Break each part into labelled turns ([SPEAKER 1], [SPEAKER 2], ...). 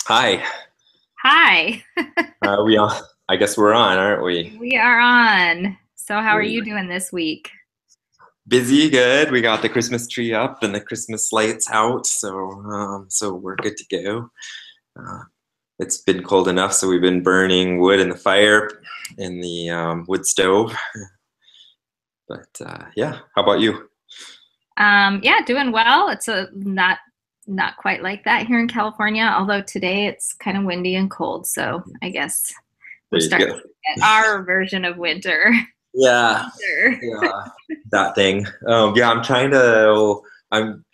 [SPEAKER 1] Hi.
[SPEAKER 2] Hi,
[SPEAKER 1] We all, I guess we're on, aren't we?
[SPEAKER 2] we are on. So, how are
[SPEAKER 1] Great.
[SPEAKER 2] you doing this week?
[SPEAKER 1] Busy, good. We got the Christmas tree up and the Christmas lights out, so we're good to go. Uh, it's been cold enough, so we've been burning wood in the fire in the wood stove. But yeah, how about you?
[SPEAKER 2] Yeah, doing well. It's a not quite like that here in California, although today it's kind of windy and cold. So, I guess we're
[SPEAKER 1] There you
[SPEAKER 2] starting
[SPEAKER 1] go.
[SPEAKER 2] to get our version of winter.
[SPEAKER 1] Yeah,
[SPEAKER 2] Winter.
[SPEAKER 1] yeah, that thing. Yeah, I'm trying to. I'm.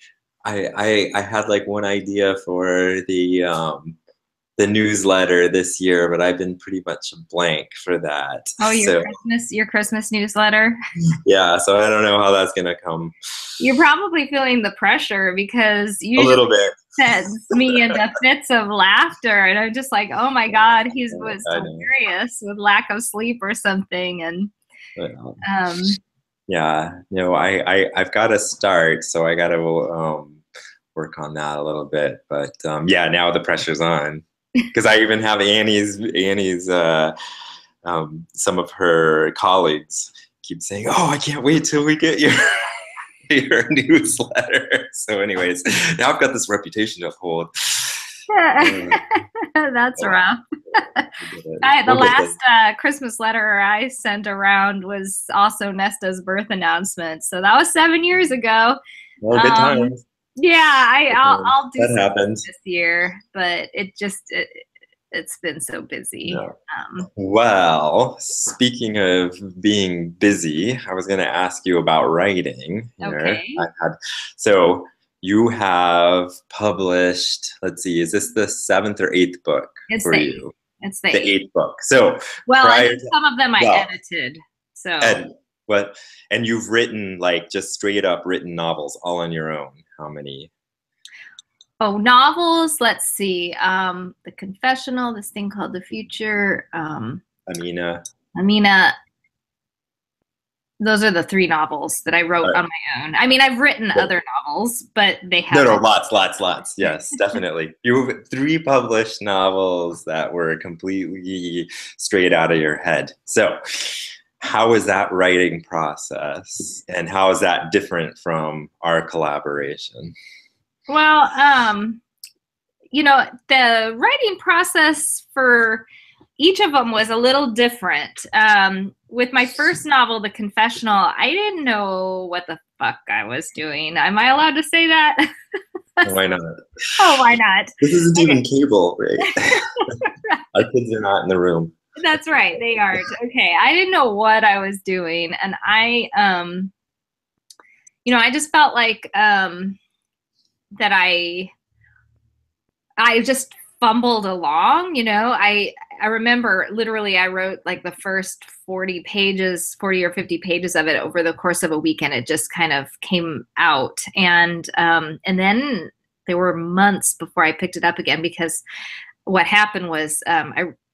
[SPEAKER 1] I had like one idea for the newsletter this year, but I've been pretty much blank for that.
[SPEAKER 2] Oh,
[SPEAKER 1] So
[SPEAKER 2] Your Christmas newsletter.
[SPEAKER 1] yeah, so I don't know how that's gonna come.
[SPEAKER 2] You're probably feeling the pressure because
[SPEAKER 1] A
[SPEAKER 2] usually
[SPEAKER 1] little bit.
[SPEAKER 2] sends me into fits of laughter, and I'm just like, oh my God, he was
[SPEAKER 1] I know.
[SPEAKER 2] delirious with lack of sleep or something. And
[SPEAKER 1] Well,
[SPEAKER 2] um,
[SPEAKER 1] yeah, I've got to start, so I got to work on that a little bit. But yeah, now the pressure's on because I even have Annie's some of her colleagues keep saying, "Oh, I can't wait till we get your newsletter." So, anyways, now I've got this reputation to uphold. Uh,
[SPEAKER 2] that's
[SPEAKER 1] oh,
[SPEAKER 2] rough.
[SPEAKER 1] we'll get it.
[SPEAKER 2] The
[SPEAKER 1] We'll get
[SPEAKER 2] last
[SPEAKER 1] there.
[SPEAKER 2] Christmas letter I sent around was also Nesta's birth announcement. So that was 7 years ago.
[SPEAKER 1] Well, good
[SPEAKER 2] Um,
[SPEAKER 1] times.
[SPEAKER 2] yeah,
[SPEAKER 1] Good times.
[SPEAKER 2] I'll do
[SPEAKER 1] That
[SPEAKER 2] something
[SPEAKER 1] happens.
[SPEAKER 2] this year, but it's been so busy.
[SPEAKER 1] No. Well, speaking of being busy, I was going to ask you about writing here. I
[SPEAKER 2] Okay,
[SPEAKER 1] had so you have published, let's see, is this the seventh or eighth book
[SPEAKER 2] it's
[SPEAKER 1] for
[SPEAKER 2] the eighth.
[SPEAKER 1] you?
[SPEAKER 2] It's the
[SPEAKER 1] The
[SPEAKER 2] eighth.
[SPEAKER 1] eighth book. So
[SPEAKER 2] Well, and
[SPEAKER 1] prior
[SPEAKER 2] then
[SPEAKER 1] to,
[SPEAKER 2] some of them I
[SPEAKER 1] well,
[SPEAKER 2] edited. So
[SPEAKER 1] and what, and you've written like just straight up written novels all on your own. How many?
[SPEAKER 2] oh, novels. Let's see. The Confessional. This thing called The Future.
[SPEAKER 1] Amina.
[SPEAKER 2] I mean, those are the three novels that I wrote on my own. I mean, I've written
[SPEAKER 1] Right.
[SPEAKER 2] other novels, but they
[SPEAKER 1] No, no,
[SPEAKER 2] haven't.
[SPEAKER 1] lots. Yes, definitely. You have three published novels that were completely straight out of your head. So, how is that writing process, and how is that different from our collaboration?
[SPEAKER 2] Well, the writing process for each of them was a little different. With my first novel, The Confessional, I didn't know what the fuck I was doing. Am I allowed to say that?
[SPEAKER 1] Why not?
[SPEAKER 2] Oh, why not?
[SPEAKER 1] This isn't
[SPEAKER 2] Okay.
[SPEAKER 1] even cable, right? Our kids are not in the room.
[SPEAKER 2] That's right. They aren't. Okay. I didn't know what I was doing. And I just felt like that I just fumbled along, I remember literally I wrote like the first 40 pages, 40 or 50 pages of it over the course of a weekend. It just kind of came out. And then there were months before I picked it up again because what happened was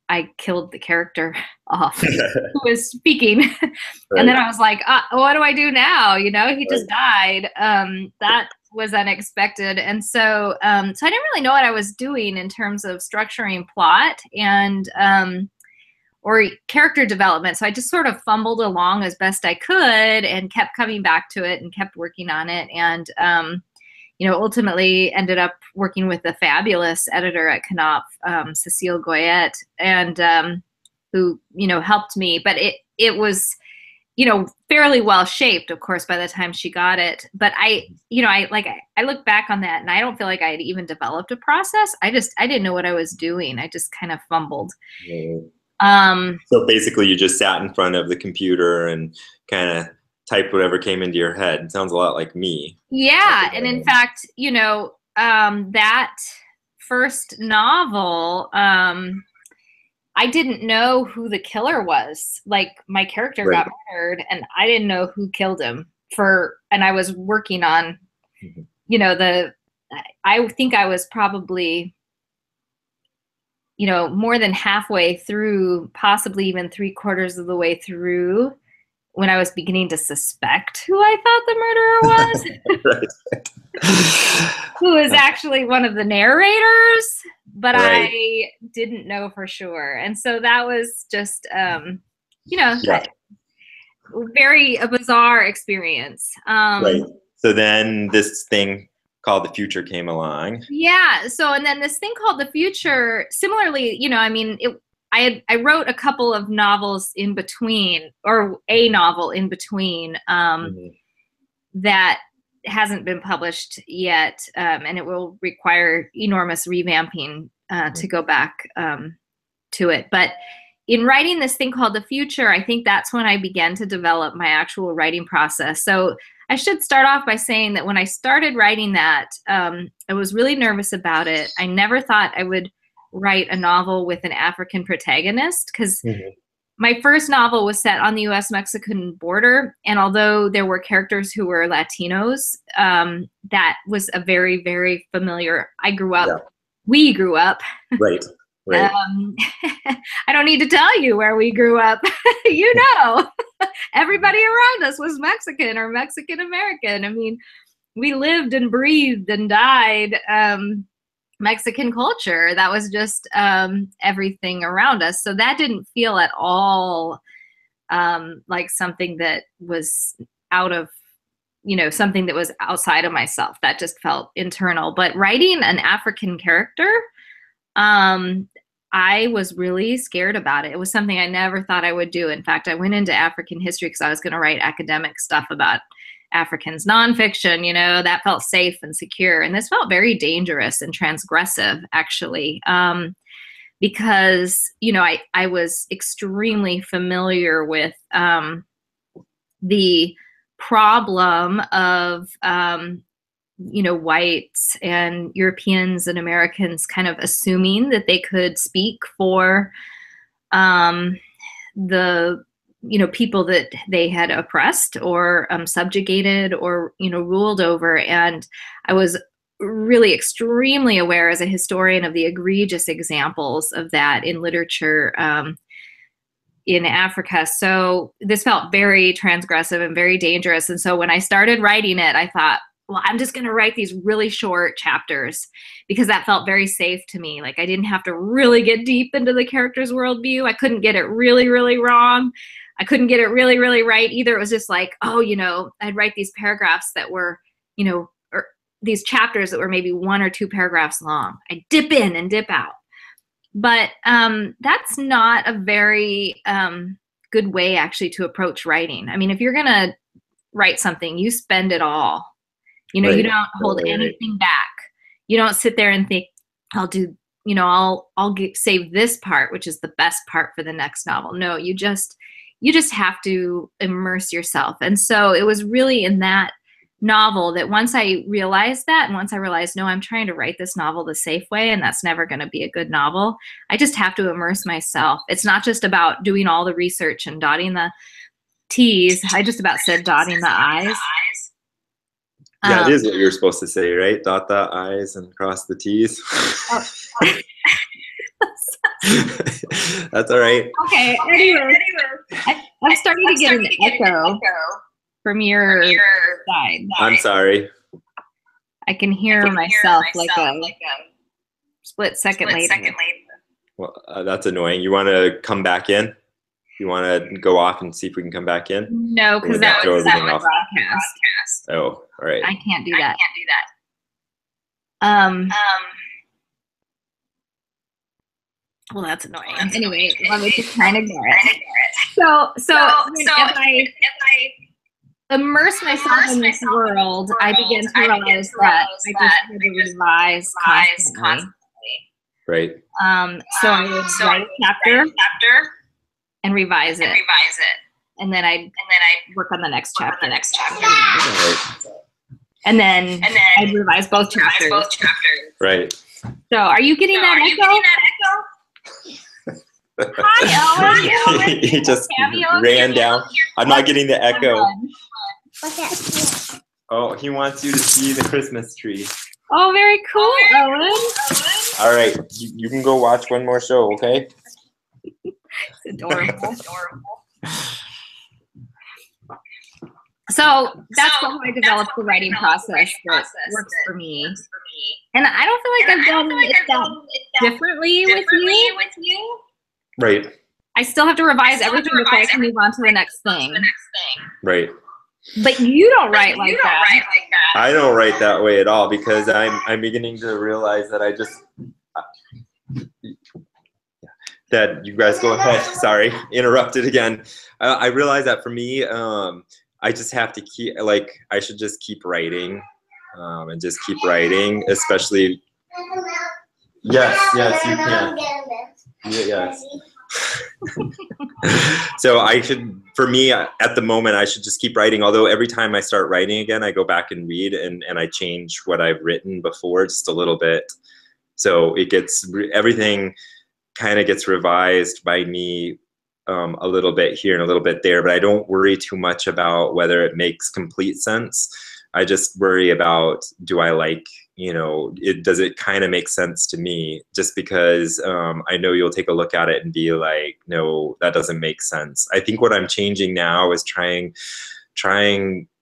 [SPEAKER 2] I killed the character off who was speaking. And then
[SPEAKER 1] Right,
[SPEAKER 2] I was like, what do I do now? He
[SPEAKER 1] right.
[SPEAKER 2] just died. That was unexpected. And so I didn't really know what I was doing in terms of structuring plot and or character development. So I just sort of fumbled along as best I could and kept coming back to it and kept working on it. And ultimately ended up working with the fabulous editor at Knopf, Cecile Goyette, and who helped me. But it was fairly well shaped, of course, by the time she got it. But I look back on that and I don't feel like I had even developed a process. I didn't know what I was doing. I just kind of fumbled.
[SPEAKER 1] Right.
[SPEAKER 2] Um,
[SPEAKER 1] So basically, you just sat in front of the computer and kind of typed whatever came into your head. It sounds a lot like me. At the
[SPEAKER 2] yeah, and in
[SPEAKER 1] moment.
[SPEAKER 2] fact, that first novel, I didn't know who the killer was. Like my character
[SPEAKER 1] Right.
[SPEAKER 2] got murdered and I didn't know who killed him and I was working on,
[SPEAKER 1] Mhm.
[SPEAKER 2] the I think I was probably, more than halfway through, possibly even three-quarters of the way through when I was beginning to suspect who I thought the murderer was, who was actually one of the narrators, but I didn't know for sure. And so that was just, you know, a bizarre experience.
[SPEAKER 1] Right. So then this thing called The Future came along.
[SPEAKER 2] Yeah. So, and then this thing called The Future, similarly, you know, I mean, I wrote a couple of novels in between, or a novel in between, that hasn't been published yet, and it will require enormous revamping to go back to it. But in writing this thing called The Future, I think that's when I began to develop my actual writing process. So I should start off by saying that when I started writing that, I was really nervous about it. I never thought I would write a novel with an African protagonist, because my first novel was set on the US-Mexican border, and although there were characters who were Latinos, that was a very, very familiar, we grew up.
[SPEAKER 1] Right. Right.
[SPEAKER 2] I don't need to tell you where we grew up. You know, everybody around us was Mexican or Mexican American. I mean, we lived and breathed and died Mexican culture. That was just everything around us. So that didn't feel at all like something that was out of, you know, something that was outside of myself. That just felt internal. But writing an African character, I was really scared about it. It was something I never thought I would do. In fact, I went into African history because I was going to write academic stuff about Africans, nonfiction, you know, that felt safe and secure. And this felt very dangerous and transgressive, actually, because, you know, I was extremely familiar with the problem of, you know, whites and Europeans and Americans kind of assuming that they could speak for the, you know, people that they had oppressed or subjugated or, you know, ruled over. And I was really extremely aware as a historian of the egregious examples of that in literature in Africa. So this felt very transgressive and very dangerous. And so when I started writing it, I thought, well, I'm just going to write these really short chapters because that felt very safe to me. Like I didn't have to really get deep into the character's worldview. I couldn't get it really, really wrong. I couldn't get it really, really right either. It was just like, oh, you know, I'd write these paragraphs that were, you know, or these chapters that were maybe 1 or 2 paragraphs long. I dip in and dip out. But that's not a very good way actually to approach writing. I mean, if you're going to write something, you spend it all. You know, you don't hold anything back. You don't sit there and think, I'll do, you know, I'll save this part, which is the best part for the next novel. No, you just have to immerse yourself. And so it was really in that novel that once I realized that, and once I realized, no, I'm trying to write this novel the safe way, and that's never going to be a good novel. I just have to immerse myself. It's not just about doing all the research and dotting the T's. I just about said dotting the I's.
[SPEAKER 1] Yeah, it is what you're supposed to say, right? Dot the I's and cross the T's. That's all right.
[SPEAKER 2] Okay, anyway. I'm starting to get an echo from your side.
[SPEAKER 1] I'm sorry.
[SPEAKER 2] I can hear myself like a split second later.
[SPEAKER 1] Well, that's annoying. You want to come back in? You want to go off and see if we can come back in?
[SPEAKER 2] No, because that would broadcast.
[SPEAKER 1] Oh, all right.
[SPEAKER 2] I can't do that. Well, that's annoying. Anyway, let me just try and ignore it. So if I immerse myself in this world, I begin to realize that I just had to revise constantly.
[SPEAKER 1] Right.
[SPEAKER 2] So I would write a chapter and revise it. And then I'd work on the next chapter. And then I'd revise both chapters.
[SPEAKER 1] Right.
[SPEAKER 2] So are you getting that echo? Hi, Owen.
[SPEAKER 1] He just ran down. I'm not getting the echo. Oh, he wants you to see the Christmas tree.
[SPEAKER 2] Oh, very cool, Owen.
[SPEAKER 1] All right, you can go watch one more show, okay?
[SPEAKER 2] It's adorable. So that's how I developed the writing process that works for me. And I don't feel like I've done it that differently with you.
[SPEAKER 1] Right.
[SPEAKER 2] I still have to revise everything before I can move on to the next thing.
[SPEAKER 1] Right.
[SPEAKER 2] But you don't write like that.
[SPEAKER 1] I don't write that way at all, because I'm beginning to realize that I just that you guys go ahead. Sorry, interrupted again. I realize that for me, I just have to keep, like, I should just keep writing, and just keep writing, especially. Yes, yes, you can. Yes. So I should, for me, at the moment, I should just keep writing. Although every time I start writing again, I go back and read, and I change what I've written before just a little bit. So it gets, everything kind of gets revised by me a little bit here and a little bit there, but I don't worry too much about whether it makes complete sense. I just worry about, do I like, you know, does it kind of make sense to me? Just because I know you'll take a look at it and be like, no, that doesn't make sense. I think what I'm changing now is trying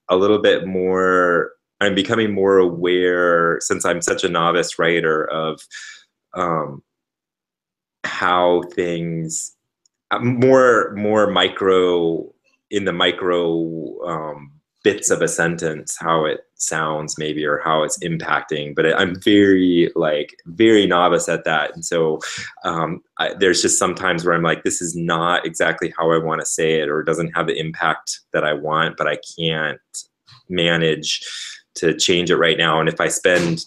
[SPEAKER 1] a little bit more. I'm becoming more aware, since I'm such a novice writer, of how things more micro, in the micro bits of a sentence, how it sounds maybe, or how it's impacting. But I'm very novice at that. And so there's just sometimes where I'm like, this is not exactly how I want to say it, or it doesn't have the impact that I want, but I can't manage to change it right now. And if I spend,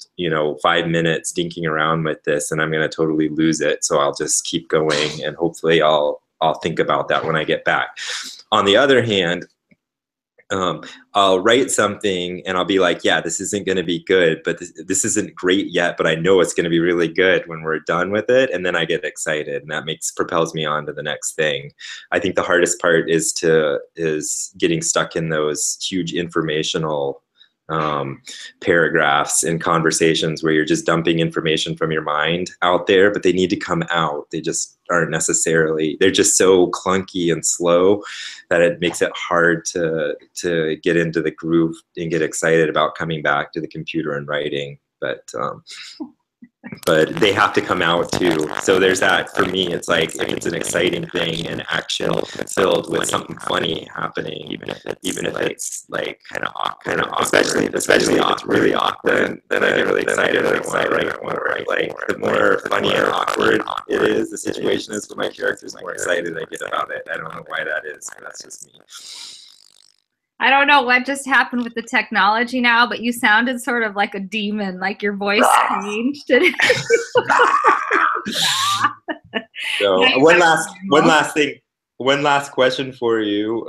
[SPEAKER 1] 5 minutes dinking around with this, and I'm going to totally lose it. So I'll just keep going, and hopefully I'll think about that when I get back. On the other hand, I'll write something and I'll be like, yeah, this isn't going to be good, but this isn't great yet, but I know it's going to be really good when we're done with it. And then I get excited, and that propels me on to the next thing. I think the hardest part is getting stuck in those huge informational paragraphs and conversations where you're just dumping information from your mind out there, but they need to come out. They just aren't necessarily, they're just so clunky and slow that it makes it hard to get into the groove and get excited about coming back to the computer and writing. But they have to come out too. So there's that. For me, it's like, if it's an exciting thing and action filled with something funny happening, even if it's like kind of awkward, especially if it's really awkward, then I get really excited. I want to write more. Like, the more funny and awkward it is, the situation is, for my characters, the more excited I get about it. I don't know why that is, but that's just me.
[SPEAKER 2] I don't know what just happened with the technology now, but you sounded sort of like a demon, like your voice changed.
[SPEAKER 1] So one last question for you.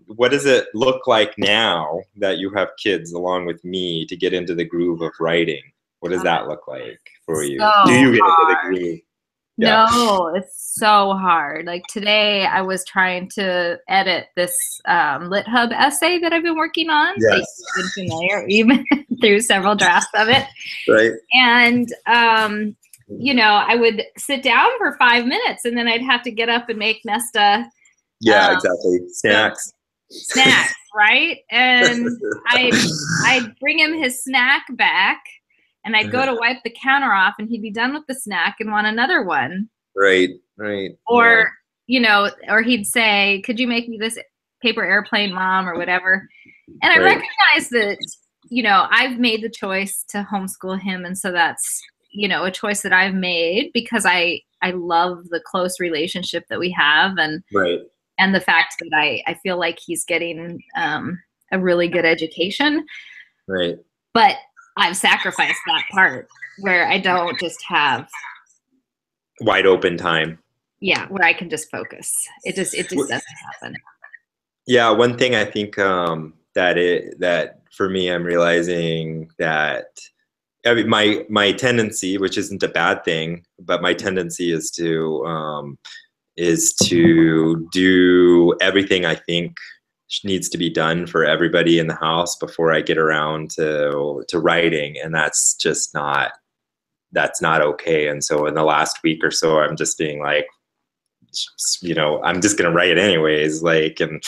[SPEAKER 1] What does it look like now that you have kids along with me to get into the groove of writing? What does that look like for you? Do you get into the groove?
[SPEAKER 2] Yeah. No, it's so hard. Like today, I was trying to edit this LitHub essay that I've been working on.
[SPEAKER 1] Yes.
[SPEAKER 2] You've been familiar, even through several drafts of it.
[SPEAKER 1] Right.
[SPEAKER 2] And, I would sit down for 5 minutes, and then I'd have to get up and make Nesta.
[SPEAKER 1] Yeah, exactly.
[SPEAKER 2] Snacks, right? And I'd bring him his snack back. And I'd go to wipe the counter off, and he'd be done with the snack and want another one.
[SPEAKER 1] Right.
[SPEAKER 2] Or, or he'd say, could you make me this paper airplane, Mom, or whatever? And I recognize that, I've made the choice to homeschool him. And so that's, a choice that I've made because I love the close relationship that we have. And, and the fact that I feel like he's getting a really good education.
[SPEAKER 1] Right.
[SPEAKER 2] But I've sacrificed that part where I don't just have
[SPEAKER 1] wide open time.
[SPEAKER 2] Yeah, where I can just focus. It just doesn't happen.
[SPEAKER 1] Yeah, one thing I think that for me, I'm realizing that my tendency, which isn't a bad thing, but my tendency is to do everything I think needs to be done for everybody in the house before I get around to writing, and that's not okay. And so in the last week or so, I'm just being like, I'm just gonna write it anyways, and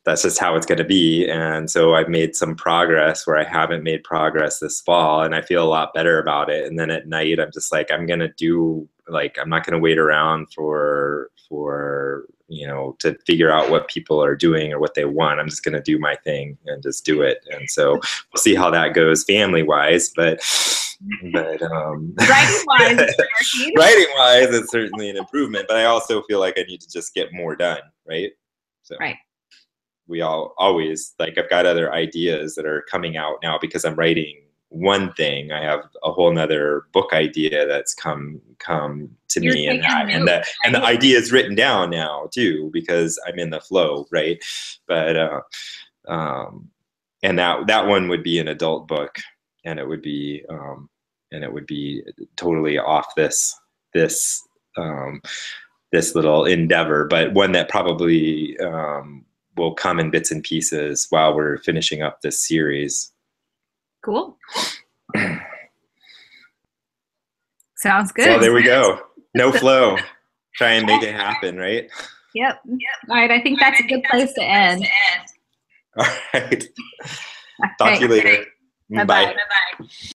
[SPEAKER 1] that's just how it's going to be. And so I've made some progress where I haven't made progress this fall, and I feel a lot better about it. And then at night, I'm just like, I'm going to do, like, I'm not going to wait around for, to figure out what people are doing or what they want. I'm just going to do my thing and just do it. And so we'll see how that goes family wise, but
[SPEAKER 2] writing wise,
[SPEAKER 1] writing wise, it's certainly an improvement, but I also feel like I need to just get more done. Right. So
[SPEAKER 2] right.
[SPEAKER 1] we all always, like, I've got other ideas that are coming out now because I'm writing one thing. I have a whole nother book idea that's come to me, and the idea is written down now too, because I'm in the flow, right? But and that one would be an adult book, and it would be totally off this little endeavor, but one that probably will come in bits and pieces while we're finishing up this series.
[SPEAKER 2] Cool. Sounds good.
[SPEAKER 1] So there we go. No flow. Try and make it happen, right?
[SPEAKER 2] Yep. All right. I think that's a good place to end.
[SPEAKER 1] All right. Talk to you later.
[SPEAKER 2] Bye-bye.
[SPEAKER 1] Bye.
[SPEAKER 2] Bye-bye.